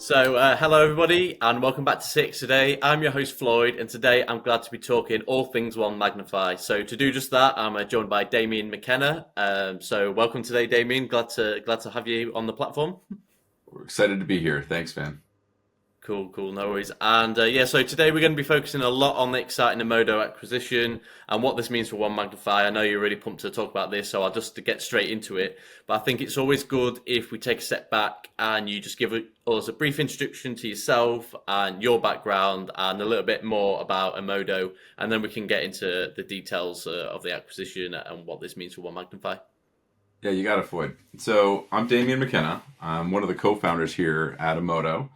Hello everybody, and welcome back to Six today. I'm your host Floyd, and today I'm glad to be talking all things One Magnify. So to do just that, I'm joined by Damien McKenna. Welcome today, Damien. Glad to have you on the platform. We're excited to be here. Thanks, man. Cool, no worries. So today we're going to be focusing a lot on the exciting Emodo acquisition and what this means for One Magnify. I know you're really pumped to talk about this, so I'll just to get straight into it. But I think it's always good if we take a step back and you just give us a brief introduction to yourself and your background and a little bit more about Emodo, and then we can get into the details of the acquisition and what this means for One Magnify. Yeah, you got it, Floyd. So I'm Damien McKenna. I'm one of the co-founders here at Emodo.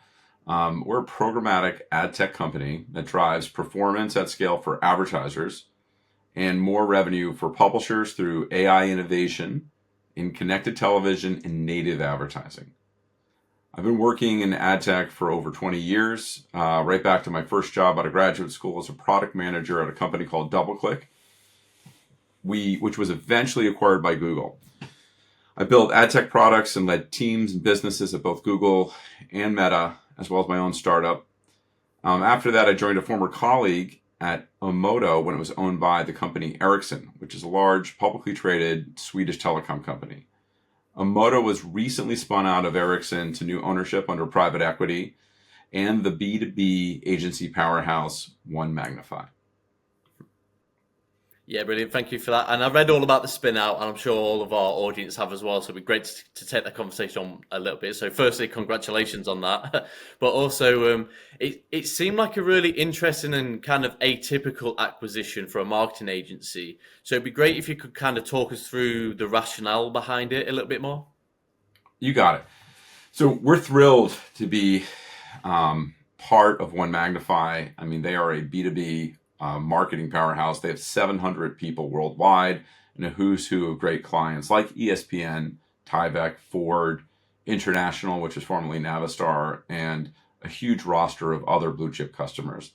We're a programmatic ad tech company that drives performance at scale for advertisers and more revenue for publishers through AI innovation in connected television and native advertising. I've been working in ad tech for over 20 years, right back to my first job out of graduate school as a product manager at a company called DoubleClick, which was eventually acquired by Google. I built ad tech products and led teams and businesses at both Google and Meta, as well as my own startup. After that, I joined a former colleague at Emodo when it was owned by the company Ericsson, which is a large publicly traded Swedish telecom company. Emodo was recently spun out of Ericsson to new ownership under private equity and the B2B agency powerhouse OneMagnify. Yeah, brilliant. Thank you for that. And I read all about the spin out, and I'm sure all of our audience have as well. So it'd be great to take that conversation on a little bit. So, firstly, congratulations on that. But also, it seemed like a really interesting and kind of atypical acquisition for a marketing agency. So it'd be great if you could kind of talk us through the rationale behind it a little bit more. You got it. So we're thrilled to be part of OneMagnify. I mean, they are a B2B marketing powerhouse. They have 700 people worldwide and a who's who of great clients like ESPN, Tyvek, Ford, International, which is formerly Navistar, and a huge roster of other blue chip customers.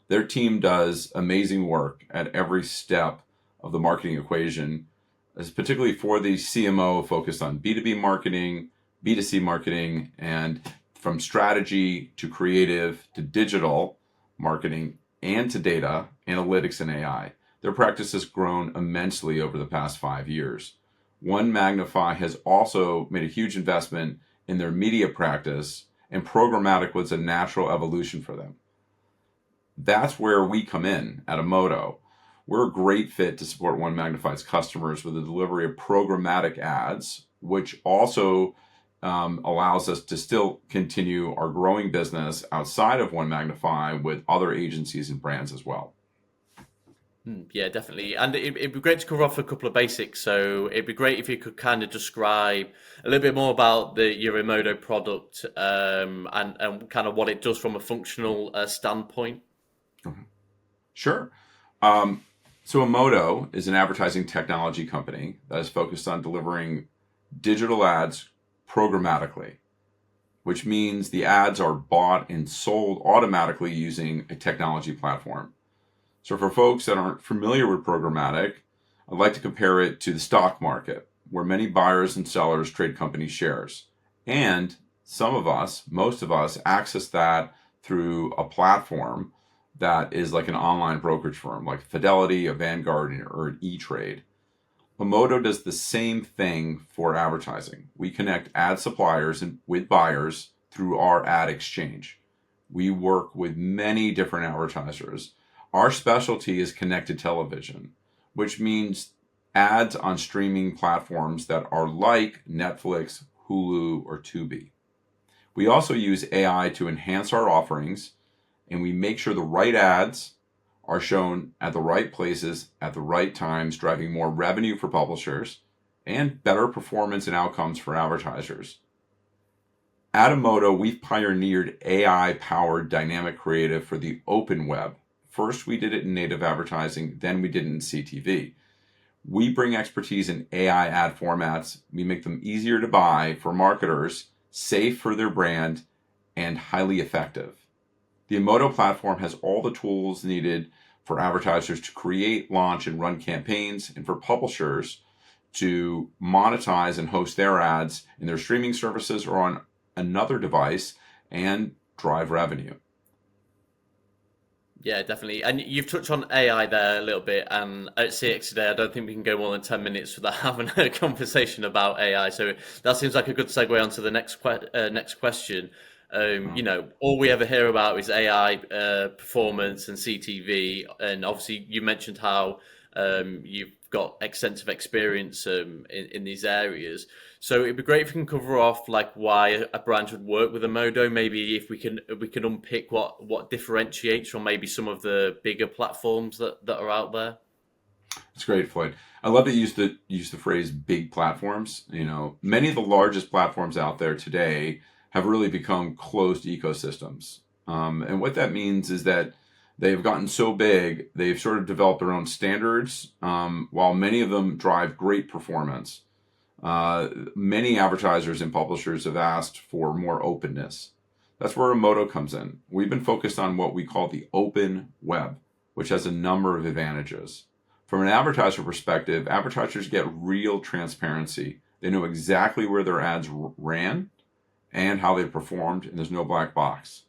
Their team does amazing work at every step of the marketing equation, as particularly for the CMO focused on B2B marketing, B2C marketing, and from strategy to creative to digital marketing and to data, analytics, and AI. Their practice has grown immensely over the past 5 years. OneMagnify has also made a huge investment in their media practice, and programmatic was a natural evolution for them. That's where we come in at Emodo. We're a great fit to support OneMagnify's customers with the delivery of programmatic ads, which also allows us to still continue our growing business outside of OneMagnify with other agencies and brands as well. Yeah, definitely. And it'd be great to cover off a couple of basics. So it'd be great if you could kind of describe a little bit more about your Emodo product and kind of what it does from a functional standpoint. Sure. So Emodo is an advertising technology company that is focused on delivering digital ads programmatically, which means the ads are bought and sold automatically using a technology platform. So for folks that aren't familiar with programmatic, I'd like to compare it to the stock market, where many buyers and sellers trade company shares. And some of us, most of us, access that through a platform that is like an online brokerage firm, like Fidelity, a Vanguard, or an E-Trade. Emodo does the same thing for advertising. We connect ad suppliers with buyers through our ad exchange. We work with many different advertisers. Our specialty is connected television, which means ads on streaming platforms that are like Netflix, Hulu, or Tubi. We also use AI to enhance our offerings, and we make sure the right ads are shown at the right places at the right times, driving more revenue for publishers and better performance and outcomes for advertisers. At Emodo, we've pioneered AI-powered dynamic creative for the open web. First, we did it in native advertising, then we did it in CTV. We bring expertise in AI ad formats. We make them easier to buy for marketers, safe for their brand, and highly effective. The Emodo platform has all the tools needed for advertisers to create, launch, and run campaigns, and for publishers to monetize and host their ads in their streaming services or on another device and drive revenue. Yeah, definitely. And you've touched on AI there a little bit. And at CX today, I don't think we can go more than 10 minutes without having a conversation about AI. So that seems like a good segue onto the next question. All we ever hear about is AI performance and CTV. And obviously, you mentioned how you've got extensive experience in these areas. So it'd be great if we can cover off like why a brand would work with Emodo. Maybe if we can unpick what differentiates from maybe some of the bigger platforms that are out there. It's great, Floyd. I love that you use the phrase big platforms. Many of the largest platforms out there today have really become closed ecosystems. And what that means is that they've gotten so big, they've sort of developed their own standards, while many of them drive great performance. Many advertisers and publishers have asked for more openness. That's where Emodo comes in. We've been focused on what we call the open web, which has a number of advantages. From an advertiser perspective, advertisers get real transparency. They know exactly where their ads ran and how they performed, and there's no black box.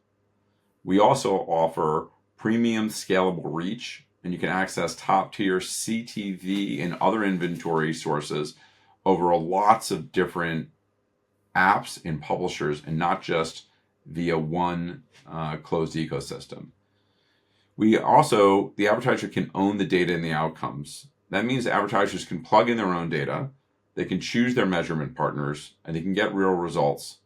We also offer premium scalable reach, and you can access top tier CTV and other inventory sources over lots of different apps and publishers, and not just via one closed ecosystem. The advertiser can own the data and the outcomes. That means advertisers can plug in their own data, they can choose their measurement partners, and they can get real results.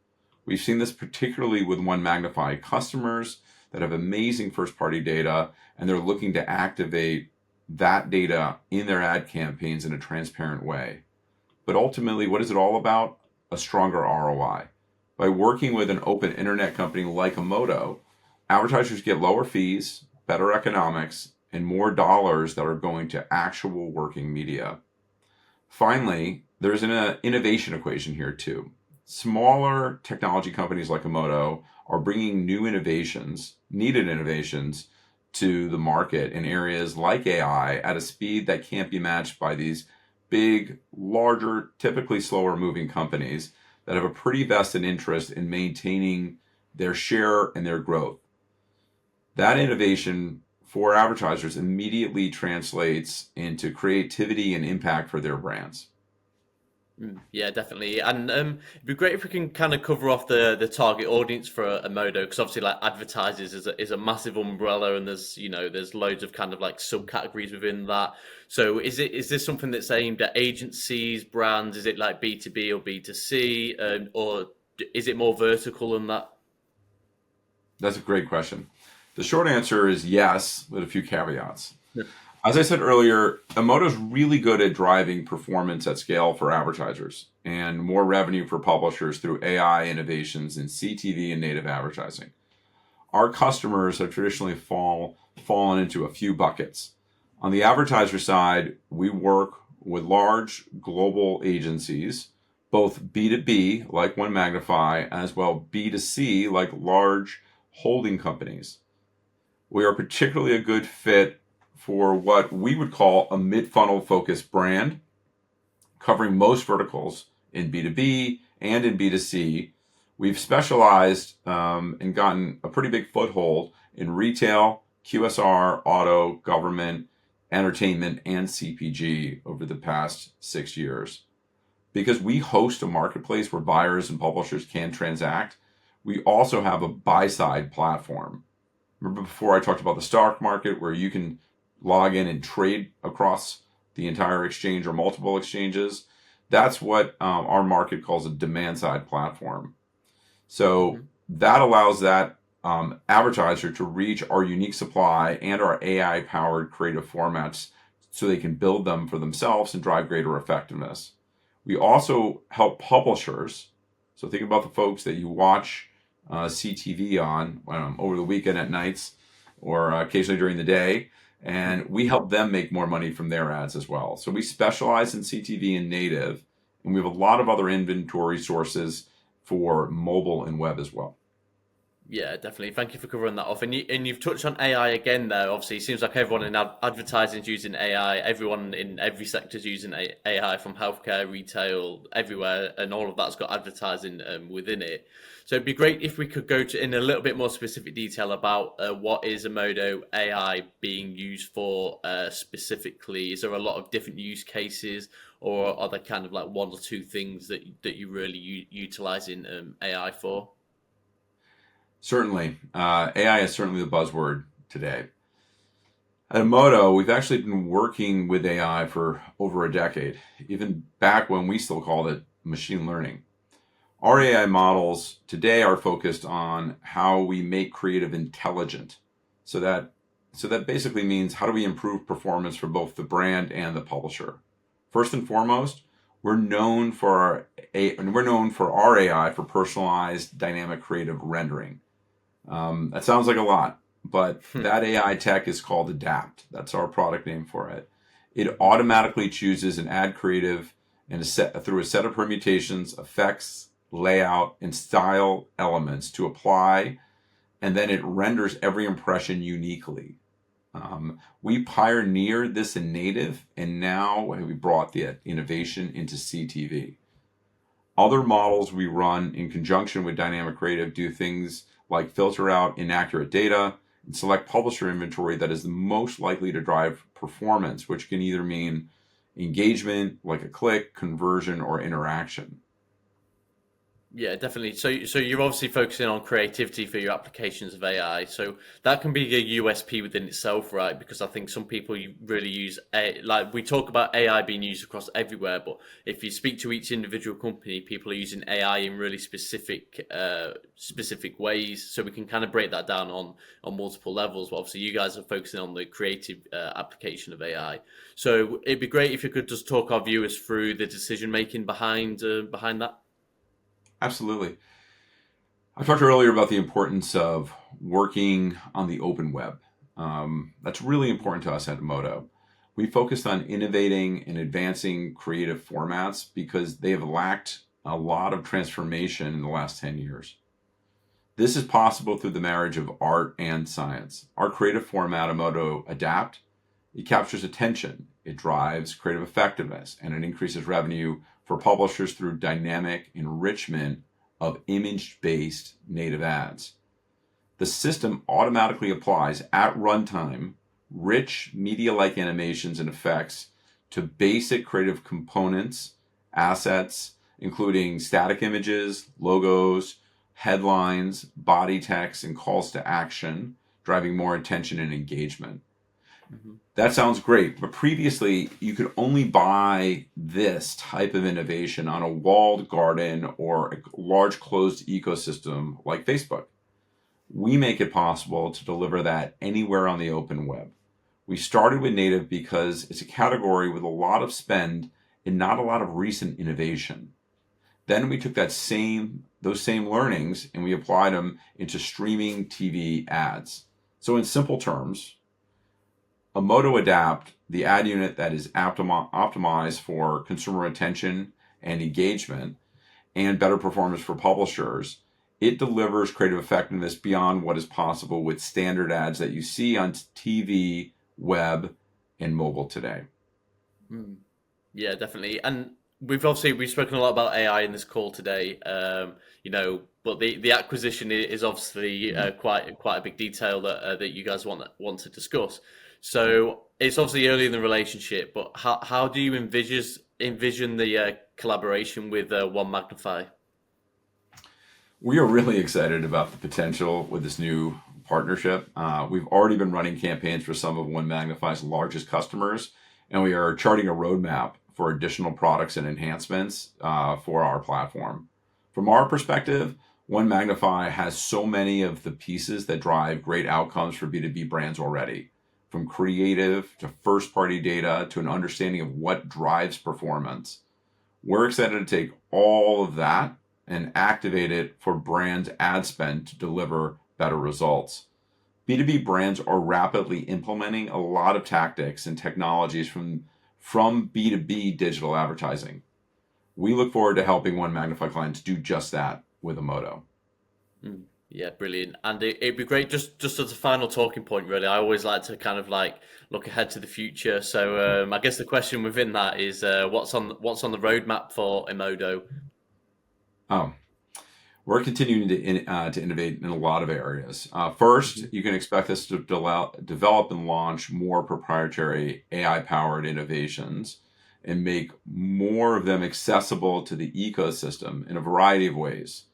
We've seen this particularly with OneMagnify customers that have amazing first-party data, and they're looking to activate that data in their ad campaigns in a transparent way. But ultimately, what is it all about? A stronger ROI. By working with an open internet company like Emodo, advertisers get lower fees, better economics, and more dollars that are going to actual working media. Finally, there's an innovation equation here too. Smaller technology companies like Emodo are bringing needed innovations to the market in areas like AI at a speed that can't be matched by these big, larger, typically slower moving companies that have a pretty vested interest in maintaining their share and their growth. That innovation for advertisers immediately translates into creativity and impact for their brands. Yeah, definitely. And it'd be great if we can kind of cover off the target audience for a Modo, because obviously, like advertisers is a massive umbrella, and there's loads of kind of like subcategories within that. So is this something that's aimed at agencies, brands? Is it like B2B or B2C, or is it more vertical than that? That's a great question. The short answer is yes, with a few caveats. As I said earlier, Emodo is really good at driving performance at scale for advertisers and more revenue for publishers through AI innovations in CTV and native advertising. Our customers have traditionally fallen into a few buckets. On the advertiser side, we work with large global agencies, both B2B, like OneMagnify, as well B2C, like large holding companies. We are particularly a good fit for what we would call a mid-funnel focused brand, covering most verticals in B2B and in B2C. We've specialized and gotten a pretty big foothold in retail, QSR, auto, government, entertainment, and CPG over the past 6 years. Because we host a marketplace where buyers and publishers can transact, we also have a buy-side platform. Remember before I talked about the stock market where you can log in and trade across the entire exchange or multiple exchanges? That's what our market calls a demand-side platform. So that allows that advertiser to reach our unique supply and our AI-powered creative formats so they can build them for themselves and drive greater effectiveness. We also help publishers. So think about the folks that you watch CTV on over the weekend at nights or occasionally during the day, and we help them make more money from their ads as well. So we specialize in CTV and native, and we have a lot of other inventory sources for mobile and web as well. Yeah, definitely. Thank you for covering that off. And you've touched on AI again there. Obviously, it seems like everyone in advertising is using AI. Everyone in every sector is using AI, from healthcare, retail, everywhere, and all of that's got advertising within it. So it'd be great if we could go to in a little bit more specific detail about what is Emodo AI being used for specifically. Is there a lot of different use cases, or are there kind of like one or two things that you really utilizing AI for? Certainly, AI is certainly the buzzword today. At Emodo, we've actually been working with AI for over a decade, even back when we still called it machine learning. Our AI models today are focused on how we make creative intelligent. So that so that basically means how do we improve performance for both the brand and the publisher. First and foremost, we're known for our AI for personalized dynamic creative rendering. That sounds like a lot, but that AI tech is called Adapt. That's our product name for it. It automatically chooses an ad creative and through a set of permutations, effects, layout, and style elements to apply, and then it renders every impression uniquely. We pioneered this in native, and now we brought the innovation into CTV. Other models we run in conjunction with Dynamic Creative do things like filter out inaccurate data and select publisher inventory that is the most likely to drive performance, which can either mean engagement, like a click, conversion, or interaction. Yeah, definitely. So you're obviously focusing on creativity for your applications of AI. So that can be a USP within itself, right? Because I think some people really use like we talk about AI being used across everywhere, but if you speak to each individual company, people are using AI in really specific ways. So we can kind of break that down on multiple levels. But obviously, you guys are focusing on the creative application of AI. So it'd be great if you could just talk our viewers through the decision making behind that. Absolutely. I talked earlier about the importance of working on the open web. That's really important to us at Moto. We focused on innovating and advancing creative formats because they have lacked a lot of transformation in the last 10 years. This is possible through the marriage of art and science. Our creative format, Emodo Adapt, it captures attention, it drives creative effectiveness, and it increases revenue for publishers through dynamic enrichment of image-based native ads. The system automatically applies at runtime rich media-like animations and effects to basic creative components, assets, including static images, logos, headlines, body text, and calls to action, driving more attention and engagement. Mhm. That sounds great, but previously you could only buy this type of innovation on a walled garden or a large closed ecosystem like Facebook. We make it possible to deliver that anywhere on the open web. We started with native because it's a category with a lot of spend and not a lot of recent innovation. Then we took those same learnings and we applied them into streaming TV ads. So in simple terms, a Moto Adapt, the ad unit that is optimized for consumer attention and engagement and better performance for publishers, it delivers creative effectiveness beyond what is possible with standard ads that you see on TV, web, and mobile today. Mm. Yeah, definitely. And we've spoken a lot about AI in this call today. But the acquisition is obviously quite a big detail that you guys want to discuss. So it's obviously early in the relationship, but how do you envision the collaboration with One Magnify? We are really excited about the potential with this new partnership. We've already been running campaigns for some of One Magnify's largest customers, and we are charting a roadmap for additional products and enhancements for our platform. From our perspective, One Magnify has so many of the pieces that drive great outcomes for B2B brands already, from creative to first party data to an understanding of what drives performance. We're excited to take all of that and activate it for brands' ad spend to deliver better results. B2B brands are rapidly implementing a lot of tactics and technologies from B2B digital advertising. We look forward to helping One Magnify clients do just that with Emodo. Mm. Yeah, brilliant. And it'd be great just as a final talking point, really. I always like to kind of like look ahead to the future. So I guess the question within that is what's on the roadmap for Emodo? Oh, we're continuing to innovate in a lot of areas. First, Mhm. you can expect us to develop and launch more proprietary AI powered innovations and make more of them accessible to the ecosystem in a variety of ways.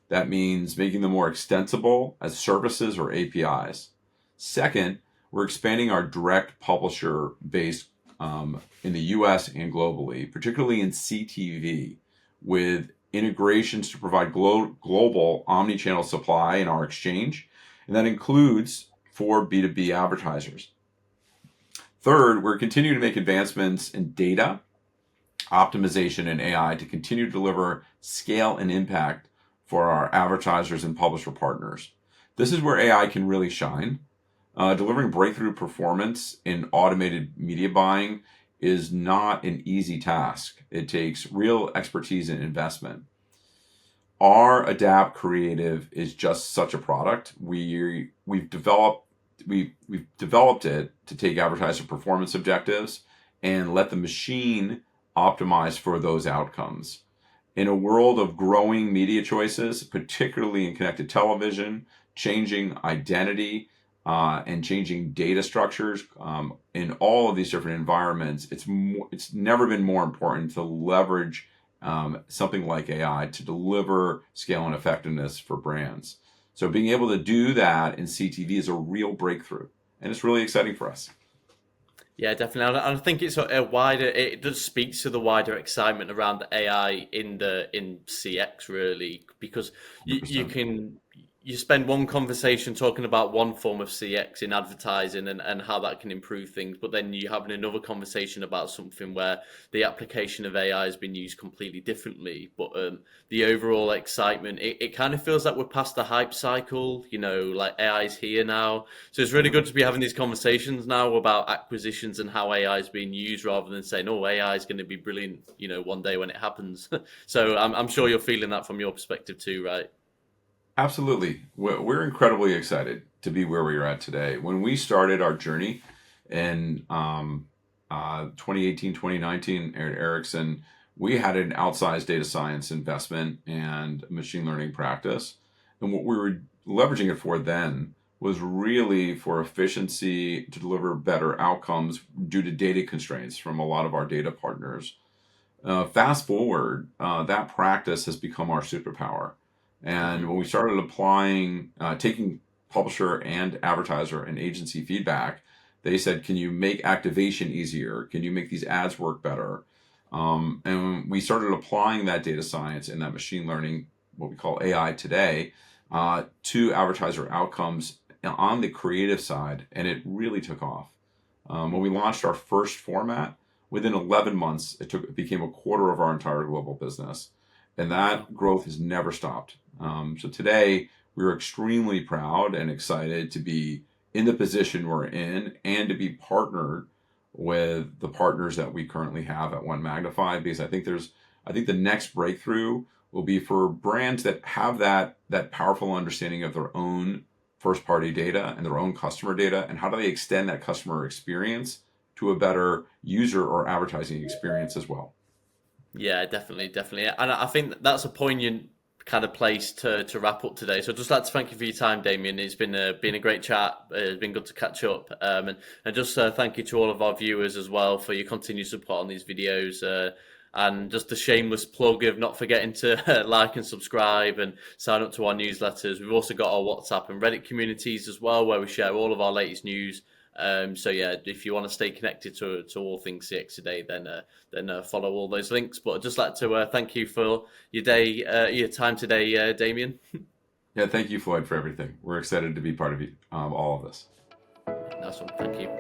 That means making them more extensible as services or APIs. Second, we're expanding our direct publisher base in the US and globally, particularly in CTV, with integrations to provide global omni-channel supply in our exchange, and that includes for B2B advertisers. Third, we're continuing to make advancements in data, optimization, and AI to continue to deliver scale and impact for our advertisers and publisher partners. This is where AI can really shine. Delivering breakthrough performance in automated media buying is not an easy task. It takes real expertise and investment. Our Adapt Creative is just such a product. We've developed it to take advertiser performance objectives and let the machine optimize for those outcomes. In a world of growing media choices, particularly in connected television, changing identity, and changing data structures in all of these different environments, it's never been more important to leverage something like AI to deliver scale and effectiveness for brands. So being able to do that in CTV is a real breakthrough, and it's really exciting for us. Yeah, definitely. And I think it's a wider. It does speak to the wider excitement around AI in CX really, because you 100%. can you spend one conversation talking about one form of CX in advertising and how that can improve things, but then you having another conversation about something where the application of AI has been used completely differently. But the overall excitement, it kind of feels like we're past the hype cycle. Like AI is here now, so it's really good to be having these conversations now about acquisitions and how AI is being used rather than saying, oh, AI is going to be brilliant, one day when it happens. So I'm sure you're feeling that from your perspective too, right? Absolutely. We're incredibly excited to be where we are at today. When we started our journey in 2018, 2019 at Ericsson, we had an outsized data science investment and machine learning practice. And what we were leveraging it for then was really for efficiency to deliver better outcomes due to data constraints from a lot of our data partners. Fast forward, that practice has become our superpower. And Hmm. when we started taking publisher and advertiser and agency feedback, they said, "Can you make activation easier? Can you make these ads work better?" And we started applying that data science and that machine learning, what we call AI today, to advertiser outcomes on the creative side, and it really took off. When we launched our first format, within 11 months, it became a quarter of our entire global business, and Wow. that growth has never stopped. So today, we're extremely proud and excited to be in the position we're in and to be partnered with the partners that we currently have at OneMagnify, because I think the next breakthrough will be for brands that have that powerful understanding of their own first party data and their own customer data, and how do they extend that customer experience to a better user or advertising experience as well. Yeah, definitely, definitely. And I think that's a poignant kind of place to wrap up today. So I'd just like to thank you for your time, Damien. It's been a great chat. It's been good to catch up. And just thank you to all of our viewers as well for your continued support on these videos. And just a shameless plug of not forgetting to like and subscribe and sign up to our newsletters. We've also got our WhatsApp and Reddit communities as well, where we share all of our latest news. So yeah, if you want to stay connected to all things CX today, then follow all those links. But I'd just like to thank you for your time today, Damien. Yeah, thank you, Floyd, for everything. We're excited to be part of all of this. Nice one, thank you.